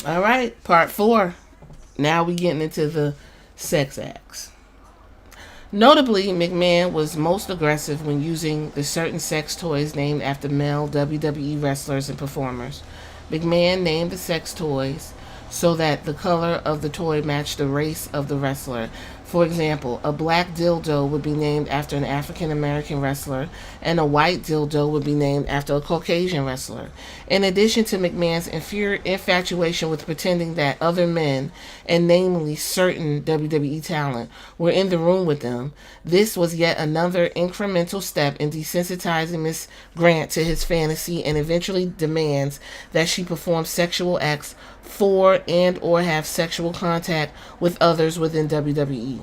All right, part 4. Now we getting into the sex acts. Notably, McMahon was most aggressive when using the certain sex toys named after male WWE wrestlers and performers. McMahon named the sex toys so that the color of the toy matched the race of the wrestler. For example, a black dildo would be named after an African American wrestler, and a white dildo would be named after a Caucasian wrestler. In addition to McMahon's infatuation with pretending that other men, and namely certain WWE talent, were in the room with them, this was yet another incremental step in desensitizing Miss Grant to his fantasy, and eventually demands that she perform sexual acts for and or have sexual contact with others within WWE.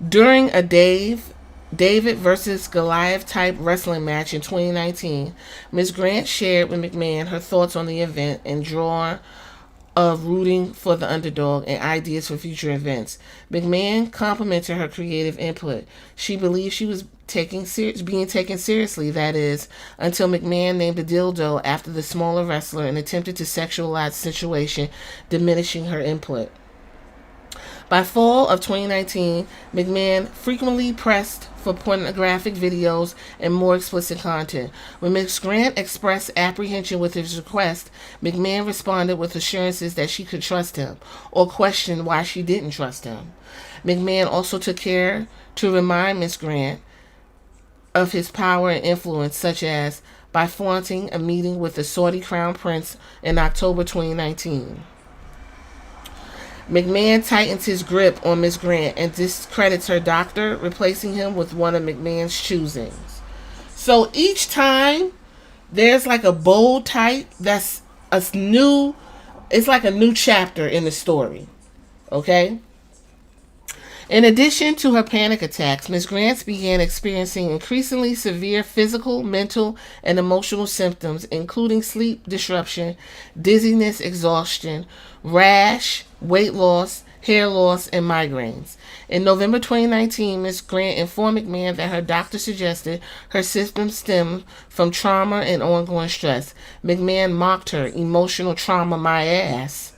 During a David versus Goliath type wrestling match in 2019, Ms. Grant shared with McMahon her thoughts on the event and draw of rooting for the underdog and ideas for future events. McMahon complimented her creative input. She believed she was being taken seriously, that is, until McMahon named the dildo after the smaller wrestler and attempted to sexualize the situation, diminishing her input. By fall of 2019, McMahon frequently pressed for pornographic videos and more explicit content. When Ms. Grant expressed apprehension with his request, McMahon responded with assurances that she could trust him, or questioned why she didn't trust him. McMahon also took care to remind Ms. Grant of his power and influence, such as by flaunting a meeting with the Saudi Crown Prince in October 2019. McMahon tightens his grip on Miss Grant and discredits her doctor, replacing him with one of McMahon's choosings. So each time there's like a bold type that's it's like a new chapter in the story. Okay? In addition to her panic attacks, Ms. Grant began experiencing increasingly severe physical, mental, and emotional symptoms, including sleep disruption, dizziness, exhaustion, rash, weight loss, hair loss, and migraines. In November 2019, Ms. Grant informed McMahon that her doctor suggested her symptoms stemmed from trauma and ongoing stress. McMahon mocked her, "Emotional trauma, my ass."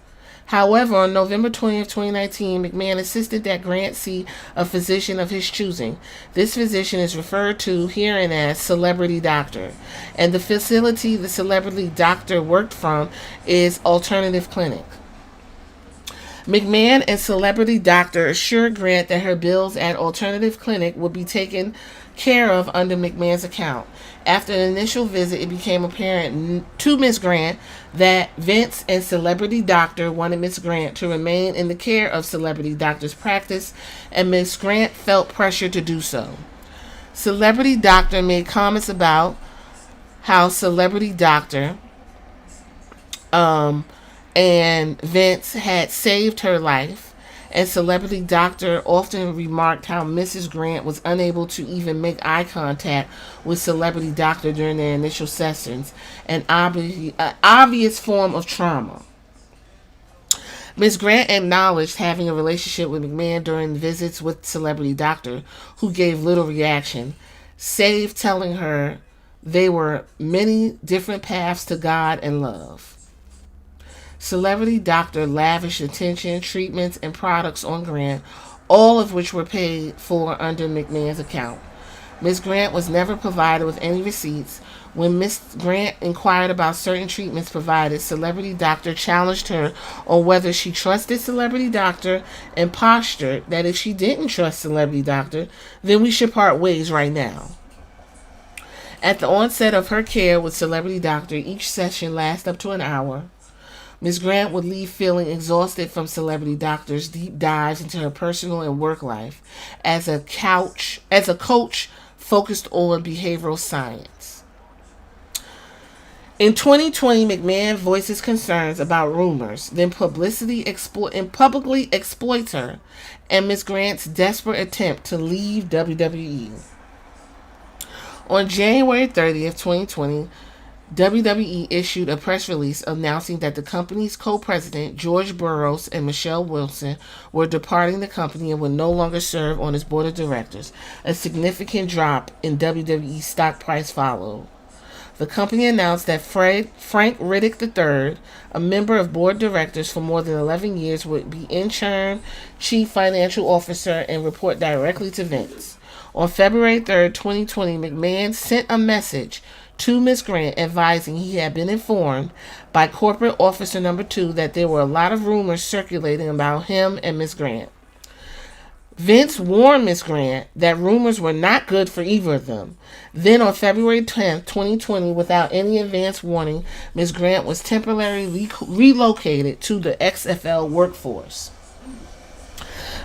However, on November 20th, 2019, McMahon insisted that Grant see a physician of his choosing. This physician is referred to herein as Celebrity Doctor, and the facility the Celebrity Doctor worked from is Alternative Clinic. McMahon and Celebrity Doctor assured Grant that her bills at Alternative Clinic would be taken care of under McMahon's account. After an initial visit, it became apparent to Miss Grant that Vince and Celebrity Doctor wanted Miss Grant to remain in the care of Celebrity Doctor's practice, and Miss Grant felt pressure to do so. Celebrity Doctor made comments about how Celebrity Doctor and Vince had saved her life, and Celebrity Doctor often remarked how Mrs. Grant was unable to even make eye contact with Celebrity Doctor during their initial sessions, an obvious form of trauma. Ms. Grant acknowledged having a relationship with McMahon during visits with Celebrity Doctor, who gave little reaction, save telling her there were many different paths to God and love. Celebrity Doctor lavished attention, treatments, and products on Grant, all of which were paid for under McMahon's account. Ms. Grant was never provided with any receipts. When Ms. Grant inquired about certain treatments provided, Celebrity Doctor challenged her on whether she trusted Celebrity Doctor and postured that if she didn't trust Celebrity Doctor, then we should part ways right now. At the onset of her care with Celebrity Doctor, each session lasted up to an hour. Ms. Grant would leave feeling exhausted from Celebrity Doctor's deep dives into her personal and work life as a coach focused on behavioral science. In 2020, McMahon voices concerns about rumors, then publicly exploits her and Ms. Grant's desperate attempt to leave WWE. On January 30th, 2020, WWE issued a press release announcing that the company's co-president, George Burroughs, and Michelle Wilson were departing the company and would no longer serve on its board of directors. A significant drop in WWE stock price followed. The company announced that Frank Riddick III, a member of board directors for more than 11 years, would be interim chief financial officer and report directly to Vince. On February 3rd, 2020, McMahon sent a message to Ms. Grant advising he had been informed by corporate officer number 2 that there were a lot of rumors circulating about him and Ms. Grant. Vince warned Ms. Grant that rumors were not good for either of them. Then on February 10th, 2020, without any advance warning, Ms. Grant was temporarily relocated to the XFL workforce.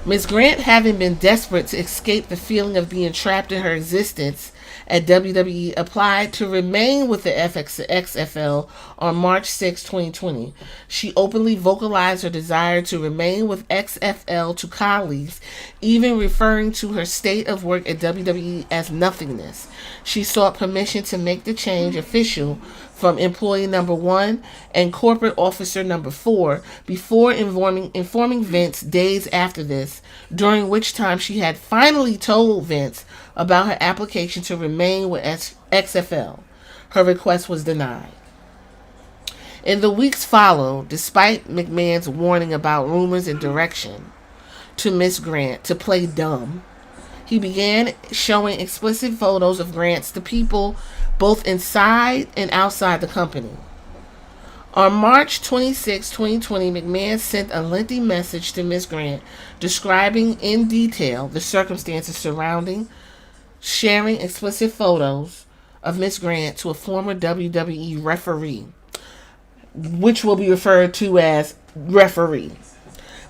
Ms. Grant, having been desperate to escape the feeling of being trapped in her existence at WWE, applied to remain with the XFL on March 6, 2020. She openly vocalized her desire to remain with XFL to colleagues, even referring to her state of work at WWE as nothingness. She sought permission to make the change official from employee number 1 and corporate officer number 4 before informing Vince days after this, during which time she had finally told Vince about her application to remain with XFL. Her request was denied. In the weeks followed, despite McMahon's warning about rumors and direction to Miss Grant to play dumb, he began showing explicit photos of Grants to people both inside and outside the company. On March 26, 2020, McMahon sent a lengthy message to Ms. Grant describing in detail the circumstances surrounding sharing explicit photos of Ms. Grant to a former WWE referee, which will be referred to as referee.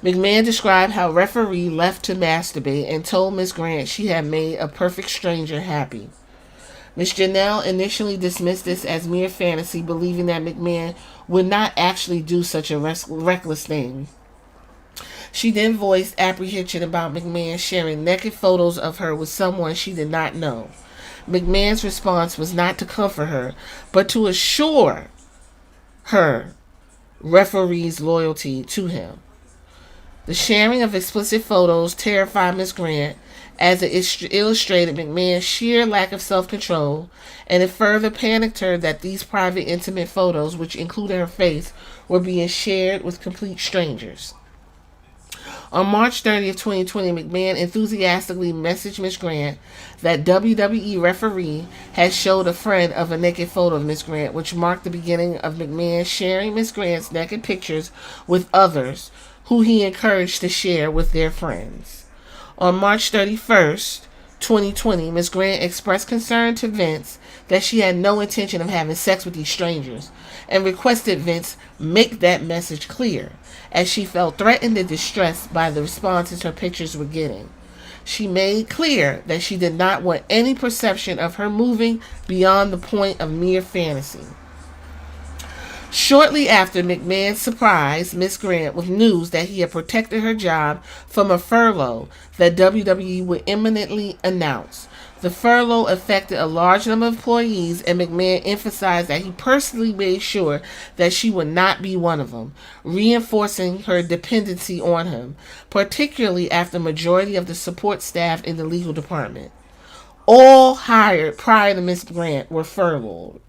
McMahon described how referee left to masturbate and told Ms. Grant she had made a perfect stranger happy. Ms. Janelle initially dismissed this as mere fantasy, believing that McMahon would not actually do such a reckless thing. She then voiced apprehension about McMahon sharing naked photos of her with someone she did not know. McMahon's response was not to comfort her, but to assure her referee's loyalty to him. The sharing of explicit photos terrified Ms. Grant, as it illustrated McMahon's sheer lack of self-control, and it further panicked her that these private, intimate photos, which included her face, were being shared with complete strangers. On March 30th, 2020, McMahon enthusiastically messaged Ms. Grant that WWE referee had showed a friend of a naked photo of Ms. Grant, which marked the beginning of McMahon sharing Ms. Grant's naked pictures with others, who he encouraged to share with their friends. On March 31st, 2020, Ms. Grant expressed concern to Vince that she had no intention of having sex with these strangers and requested Vince make that message clear, as she felt threatened and distressed by the responses her pictures were getting. She made clear that she did not want any perception of her moving beyond the point of mere fantasy. Shortly after, McMahon surprised Ms. Grant with news that he had protected her job from a furlough that WWE would imminently announce. The furlough affected a large number of employees, and McMahon emphasized that he personally made sure that she would not be one of them, reinforcing her dependency on him, particularly after the majority of the support staff in the legal department, all hired prior to Ms. Grant, were furloughed.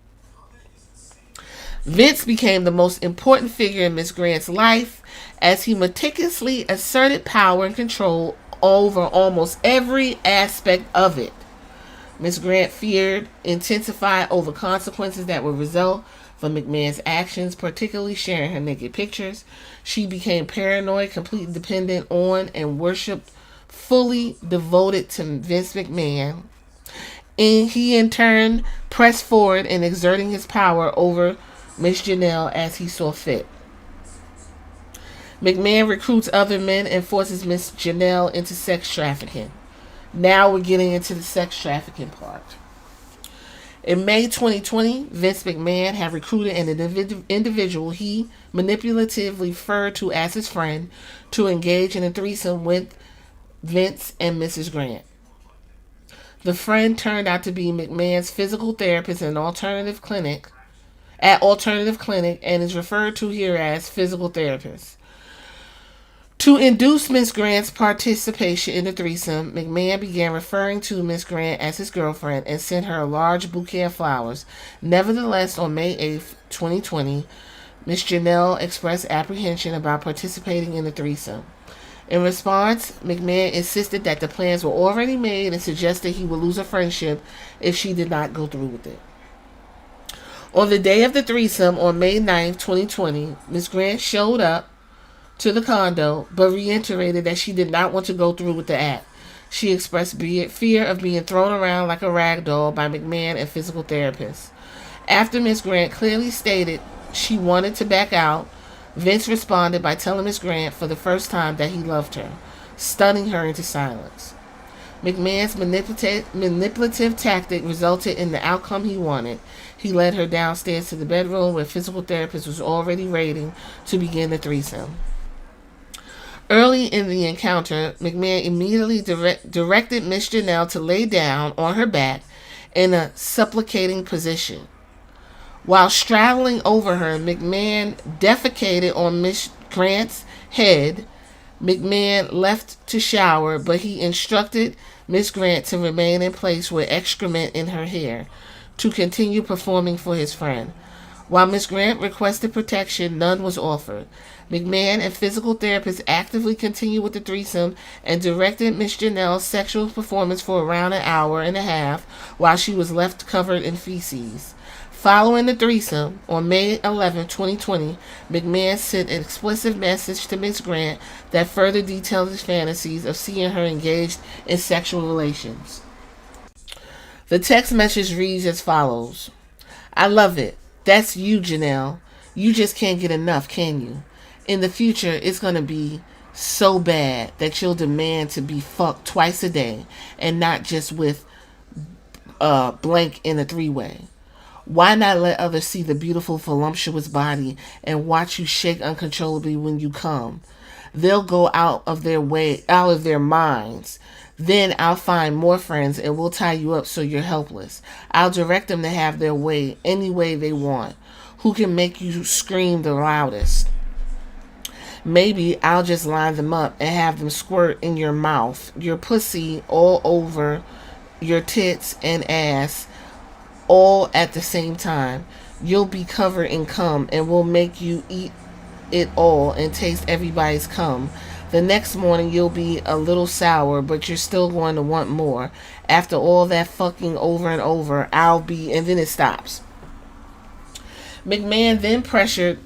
Vince became the most important figure in Ms. Grant's life, as he meticulously asserted power and control over almost every aspect of it. Ms. Grant feared intensified over consequences that would result from McMahon's actions, particularly sharing her naked pictures. She became paranoid, completely dependent on, and worshipped fully devoted to Vince McMahon. And he in turn pressed forward in exerting his power over Miss Janelle as he saw fit. McMahon recruits other men and forces Miss Janelle into sex trafficking. Now we're getting into the sex trafficking part. In May 2020, Vince McMahon had recruited an individual he manipulatively referred to as his friend to engage in a threesome with Vince and Mrs. Grant. The friend turned out to be McMahon's physical therapist at Alternative Clinic and is referred to here as physical therapist. To induce Miss Grant's participation in the threesome, McMahon began referring to Miss Grant as his girlfriend and sent her a large bouquet of flowers. Nevertheless, on May 8th, 2020, Miss Janelle expressed apprehension about participating in the threesome. In response, McMahon insisted that the plans were already made and suggested he would lose a friendship if she did not go through with it. On the day of the threesome, on May 9th, 2020, Miss Grant showed up to the condo, but reiterated that she did not want to go through with the act. She expressed fear of being thrown around like a rag doll by McMahon and physical therapists. After Miss Grant clearly stated she wanted to back out, Vince responded by telling Miss Grant for the first time that he loved her, stunning her into silence. McMahon's manipulative tactic resulted in the outcome he wanted. He led her downstairs to the bedroom where physical therapist was already waiting to begin the threesome. Early in the encounter, McMahon immediately directed Miss Janelle to lay down on her back in a supplicating position. While straddling over her, McMahon defecated on Miss Grant's head. McMahon left to shower, but he instructed Miss Grant to remain in place with excrement in her hair to continue performing for his friend. While Miss Grant requested protection, none was offered. McMahon and physical therapists actively continued with the threesome and directed Miss Janelle's sexual performance for around an hour and a half while she was left covered in feces. Following the threesome, on May 11, 2020, McMahon sent an explicit message to Miss Grant that further detailed his fantasies of seeing her engaged in sexual relations. The text message reads as follows: "I love it. That's you, Janelle. You just can't get enough, can you? In the future, it's going to be so bad that you'll demand to be fucked twice a day and not just with blank in a three-way. Why not let others see the beautiful, voluptuous body and watch you shake uncontrollably when you come? They'll go out of their minds. Then I'll find more friends and we'll tie you up so you're helpless. I'll direct them to have their way any way they want. Who can make you scream the loudest? Maybe I'll just line them up and have them squirt in your mouth, your pussy, all over your tits and ass, all at the same time. You'll be covered in cum and we'll make you eat it all and taste everybody's cum. The next morning you'll be a little sour, but you're still going to want more. After all that fucking over and over, and then it stops." McMahon then pressured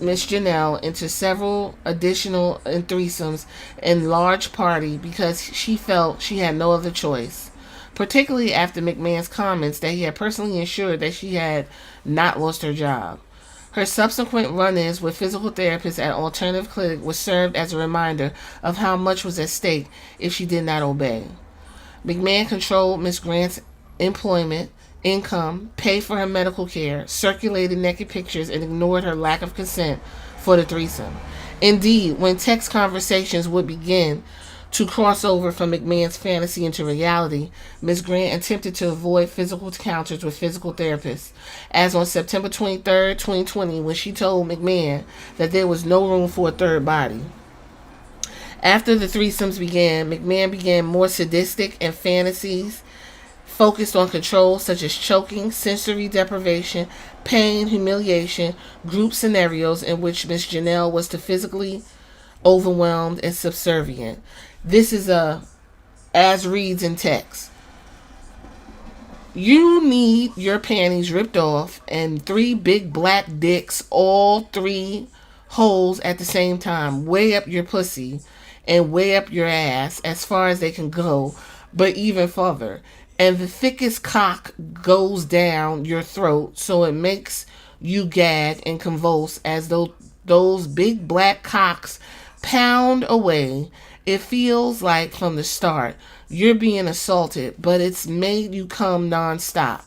Miss Janelle into several additional threesomes in large party because she felt she had no other choice, particularly after McMahon's comments that he had personally ensured that she had not lost her job. Her subsequent run-ins with physical therapists at alternative clinic was served as a reminder of how much was at stake if she did not obey. McMahon controlled Miss Grant's employment, income, paid for her medical care, circulated naked pictures, and ignored her lack of consent for the threesome. Indeed, when text conversations would begin to cross over from McMahon's fantasy into reality, Ms. Grant attempted to avoid physical encounters with physical therapists, as on September 23, 2020, when she told McMahon that there was no room for a third body. After the threesomes began, McMahon began more sadistic and fantasies focused on control such as choking, sensory deprivation, pain, humiliation, group scenarios in which Miss Janelle was to physically overwhelmed and subservient. This is as reads in text. You need your panties ripped off and 3 big black dicks, all 3 holes at the same time, way up your pussy and way up your ass as far as they can go, but even further. And the thickest cock goes down your throat so it makes you gag and convulse as though those big black cocks pound away. It feels like from the start you're being assaulted, but it's made you come nonstop.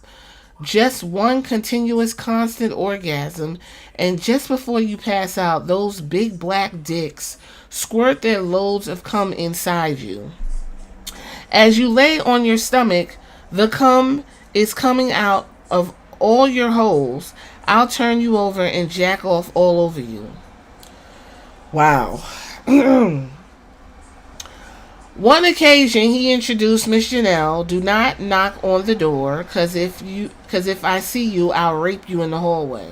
Just one continuous constant orgasm, and just before you pass out, those big black dicks squirt their loads of cum inside you. As you lay on your stomach, the cum is coming out of all your holes. I'll turn you over and jack off all over you. Wow. One occasion, he introduced Miss Janelle, "Do not knock on the door, cause if I see you, I'll rape you in the hallway."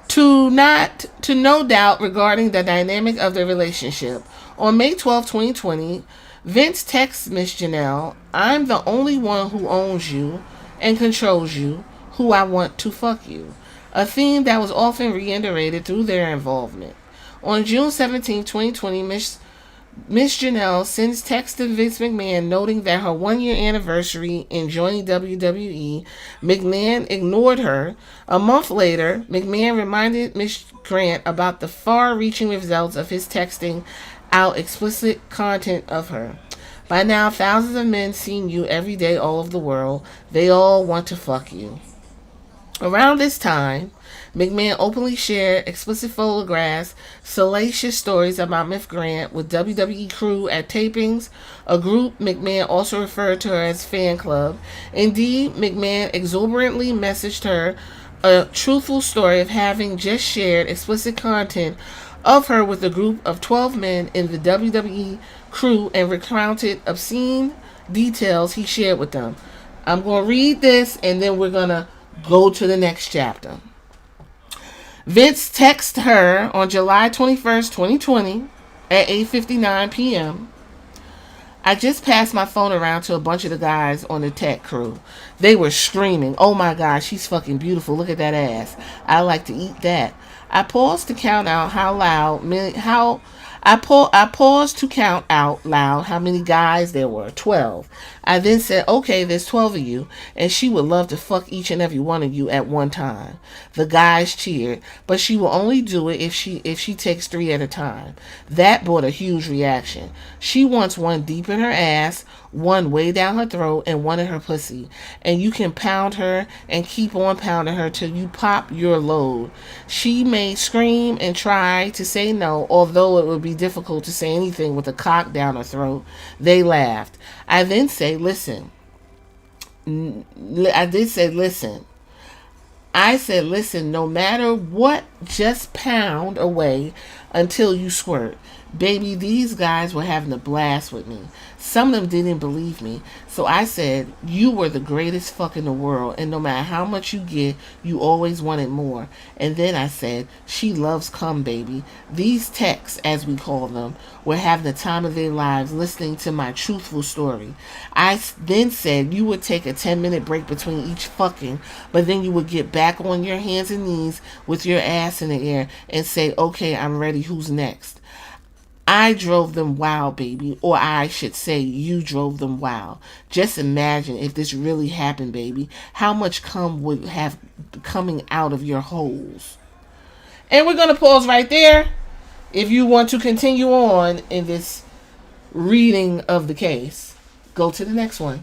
To no doubt regarding the dynamic of the relationship. On May 12, 2020, Vince texts Miss Janelle, "I'm the only one who owns you and controls you, who I want to fuck you." A theme that was often reiterated through their involvement. On June 17, 2020, Miss Janelle sends text to Vince McMahon noting that her 1 year anniversary in joining WWE, McMahon ignored her. A month later, McMahon reminded Miss Grant about the far-reaching results of his texting out explicit content of her. "By now, thousands of men seeing you every day all over the world. They all want to fuck you." Around this time, McMahon openly shared explicit photographs, salacious stories about Miss Grant with WWE crew at tapings, a group McMahon also referred to her as fan club. Indeed, McMahon exuberantly messaged her a truthful story of having just shared explicit content of her with a group of 12 men in the WWE crew and recounted obscene details he shared with them. I'm going to read this and then we're going to go to the next chapter. Vince texted her on July 21st, 2020 at 8:59 p.m. "I just passed my phone around to a bunch of the guys on the tech crew. They were screaming, 'Oh my God, she's fucking beautiful. Look at that ass. I like to eat that.' I paused to count out how many guys there were. 12. I then said, 'Okay, there's 12 of you, and she would love to fuck each and every one of you at one time.' The guys cheered, but she will only do it if she takes 3 at a time. That brought a huge reaction. She wants one deep in her ass, one way down her throat, and one in her pussy. And you can pound her and keep on pounding her till you pop your load. She may scream and try to say no, although it would be difficult to say anything with a cock down her throat." They laughed. I then say, listen. I did say, listen. I said, "Listen, no matter what, just pound away until you squirt. Baby, these guys were having a blast with me. Some of them didn't believe me. So I said, 'You were the greatest fuck in the world, and no matter how much you get, you always wanted more.' And then I said, 'She loves cum, baby.' These techs, as we call them, were having the time of their lives listening to my truthful story. I then said you would take a 10-minute break between each fucking, but then you would get back on your hands and knees with your ass in the air and say, 'Okay, I'm ready. Who's next?' I drove them wild, baby. Or I should say you drove them wild. Just imagine if this really happened, baby. How much cum would have coming out of your holes." And we're going to pause right there. If you want to continue on in this reading of the case, go to the next one.